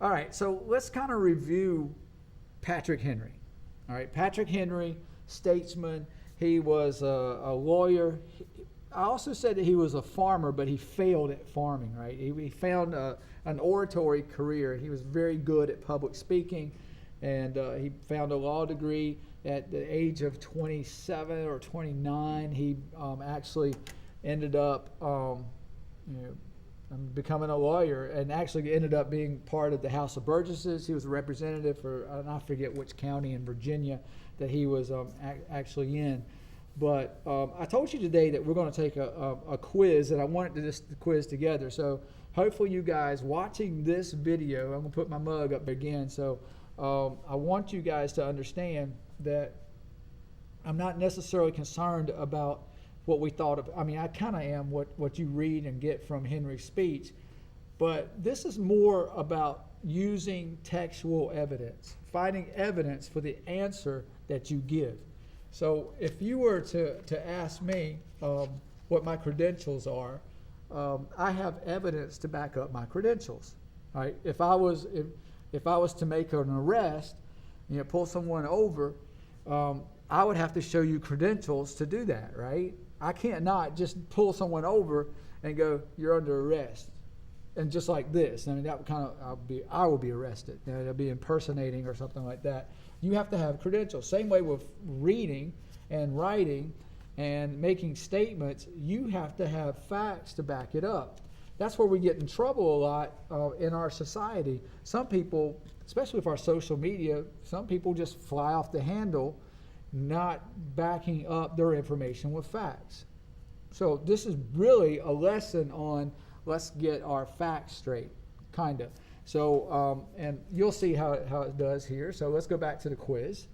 All right, so let's kind of review Patrick Henry. All right, Patrick Henry, statesman. He was a lawyer. I also said that he was a farmer, but he failed at farming, right? He found an oratory career. He was very good at public speaking, and he found a law degree at the age of 27 or 29. He actually ended up becoming a lawyer, and actually ended up being part of the House of Burgesses. He was a representative for, and I forget which county in Virginia that he was actually in. But I told you today that we're going to take a quiz, and I wanted to just quiz together. So hopefully you guys watching this video, I'm going to put my mug up again. So I want you guys to understand that I'm not necessarily concerned about what we thought of. I mean, I kind of am what you read and get from Henry's speech, but this is more about using textual evidence, finding evidence for the answer that you give. So if you were to ask me what my credentials are, I have evidence to back up my credentials. Right? If I was to make an arrest, pull someone over, I would have to show you credentials to do that, right? I can't not just pull someone over and go, you're under arrest, and just like this. I mean, that would kind of I will be arrested. I'll be impersonating or something like that. You have to have credentials. Same way with reading and writing and making statements. You have to have facts to back it up. That's where we get in trouble a lot in our society. Some people, especially with our social media, some people just fly off the handle, not backing up their information with facts. So this is really a lesson on let's get our facts straight, kind of. So, and you'll see how it does here. So let's go back to the quiz.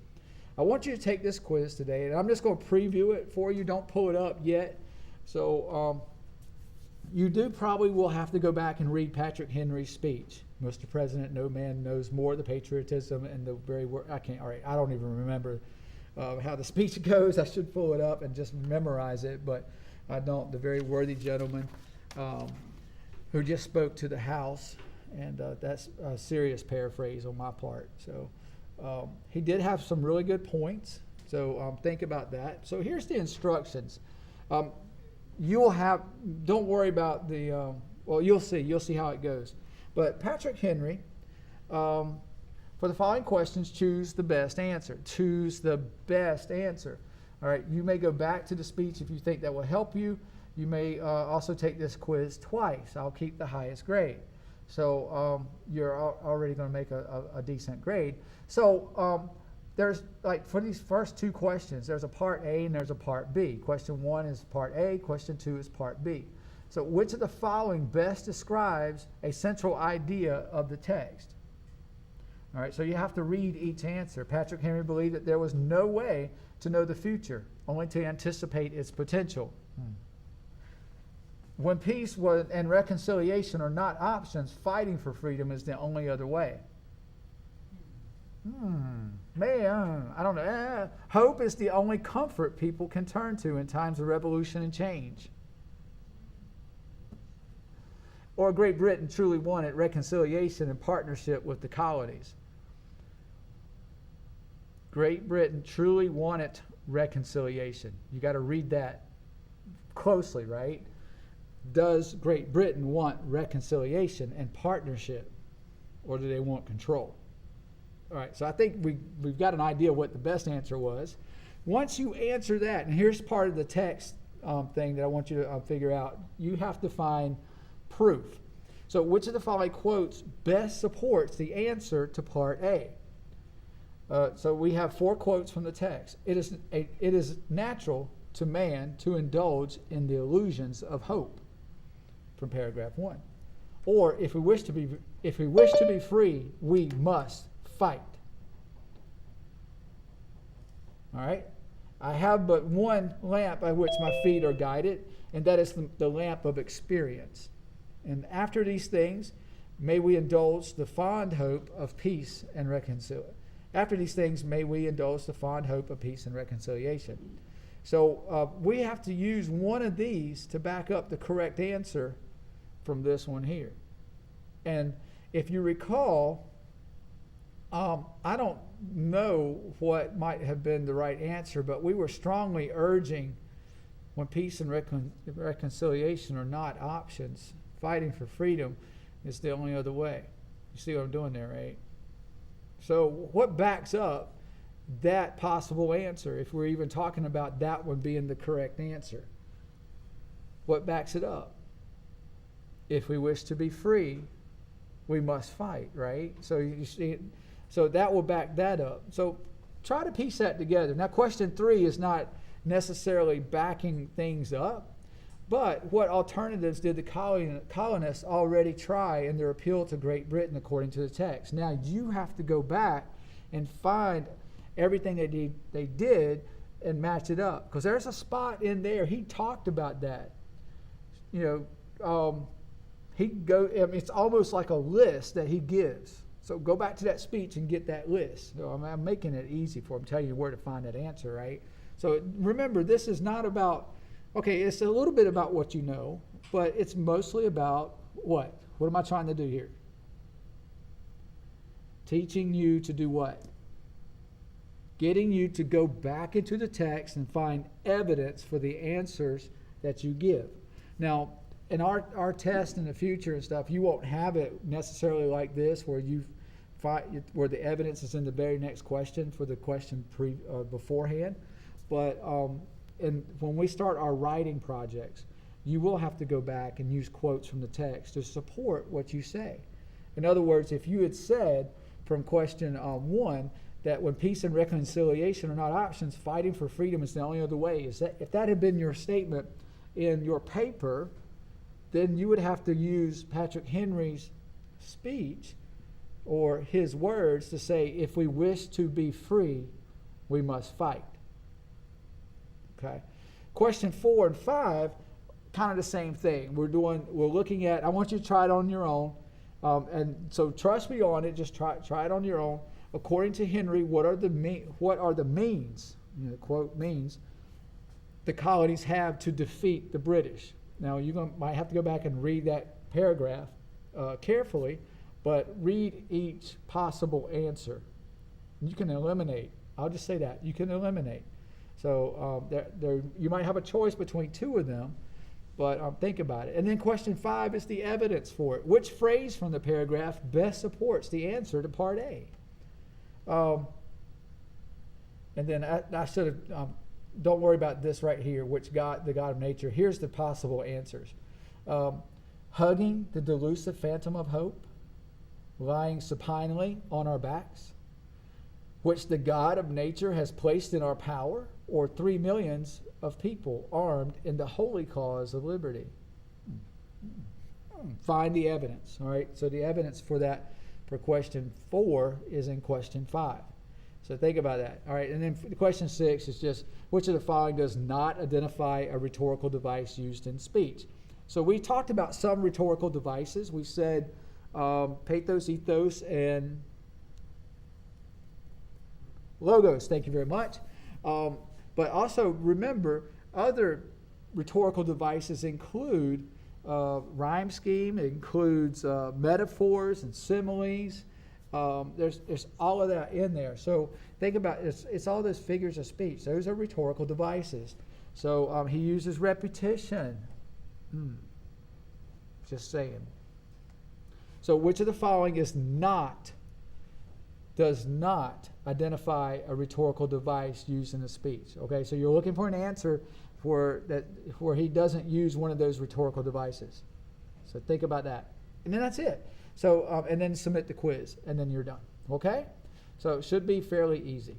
I want you to take this quiz today, and I'm just going to preview it for you. Don't pull it up yet. So you do probably will have to go back and read Patrick Henry's speech. Mr. President, no man knows more the patriotism and the very word. I don't even remember how the speech goes. I should pull it up and just memorize it, but I don't. The very worthy gentleman who just spoke to the House, and that's a serious paraphrase on my part. So he did have some really good points, so think about that. So here's the instructions. You'll have, don't worry about the, well, you'll see how it goes. But Patrick Henry, for the following questions, choose the best answer. Choose the best answer. All right, you may go back to the speech if you think that will help you. You may also take this quiz twice. I'll keep the highest grade. So you're already going to make a decent grade. So there's, like, for these first two questions, there's a part A and there's a part B. Question 1 is part A, question 2 is part B. So which of the following best describes a central idea of the text? All right, so you have to read each answer. Patrick Henry believed that there was no way to know the future, only to anticipate its potential. When peace and reconciliation are not options, fighting for freedom is the only other way. Man, I don't know. Hope is the only comfort people can turn to in times of revolution and change. Or Great Britain truly wanted reconciliation and partnership with the colonies. Great Britain truly wanted reconciliation. You got to read that closely, right? Does Great Britain want reconciliation and partnership, or do they want control? All right, so I think we've got an idea what the best answer was. Once you answer that, and here's part of the text thing that I want you to figure out, you have to find proof. So which of the following quotes best supports the answer to part A? So we have 4 quotes from the text. It is natural to man to indulge in the illusions of hope, from paragraph 1. Or if we wish to be free, we must fight. All right? I have but one lamp by which my feet are guided, and that is the lamp of experience. And after these things, may we indulge the fond hope of peace and reconciliation. After these things, may we indulge the fond hope of peace and reconciliation. So we have to use one of these to back up the correct answer from this one here. And if you recall, I don't know what might have been the right answer, but we were strongly urging when peace and reconciliation are not options, fighting for freedom is the only other way. You see what I'm doing there, right? So what backs up that possible answer, if we're even talking about that one being the correct answer? What backs it up? If we wish to be free, we must fight, right? So you see, so that will back that up. So try to piece that together. Now, question 3 is not necessarily backing things up, but what alternatives did the colonists already try in their appeal to Great Britain according to the text? Now, you have to go back and find everything they did and match it up, because there's a spot in there. He talked about that. It's almost like a list that he gives. So go back to that speech and get that list. So I'm making it easy for him, telling you where to find that answer, right? So remember, this is not about, okay, it's a little bit about what you know, but it's mostly about what? What am I trying to do here? Teaching you to do what? Getting you to go back into the text and find evidence for the answers that you give. Now, in our test in the future and stuff, you won't have it necessarily like this, where where the evidence is in the very next question for the question beforehand. But when we start our writing projects, you will have to go back and use quotes from the text to support what you say. In other words, if you had said from question 1 that when peace and reconciliation are not options, fighting for freedom is the only other way, if that had been your statement in your paper, then you would have to use Patrick Henry's speech or his words to say, if we wish to be free, we must fight. Okay. Question 4 and 5, kind of the same thing. We're looking at, I want you to try it on your own. And so trust me on it, just try it on your own. According to Henry, what are the means, quote, means the colonies have to defeat the British? Now, you might have to go back and read that paragraph carefully, but read each possible answer. You can eliminate. I'll just say that. You can eliminate. So you might have a choice between 2 of them, but think about it. And then question 5 is the evidence for it. Which phrase from the paragraph best supports the answer to part A? And then I should have... don't worry about this right here, the God of nature. Here's the possible answers. Hugging the delusive phantom of hope, lying supinely on our backs, which the God of nature has placed in our power, or 3 millions of people armed in the holy cause of liberty. Find the evidence. All right, so the evidence for that for question 4 is in question 5. So think about that. All right, and then question 6 is just, which of the following does not identify a rhetorical device used in speech? So we talked about some rhetorical devices. We said pathos, ethos, and logos. Thank you very much. But also remember, other rhetorical devices include rhyme scheme. It includes metaphors and similes. There's all of that in there. So think about it. It's all those figures of speech. Those are rhetorical devices. So he uses repetition. Just saying. So which of the following does not identify a rhetorical device used in a speech? Okay, so you're looking for an answer where he doesn't use one of those rhetorical devices. So think about that. And then that's it. So, and then submit the quiz, and then you're done. Okay? So it should be fairly easy.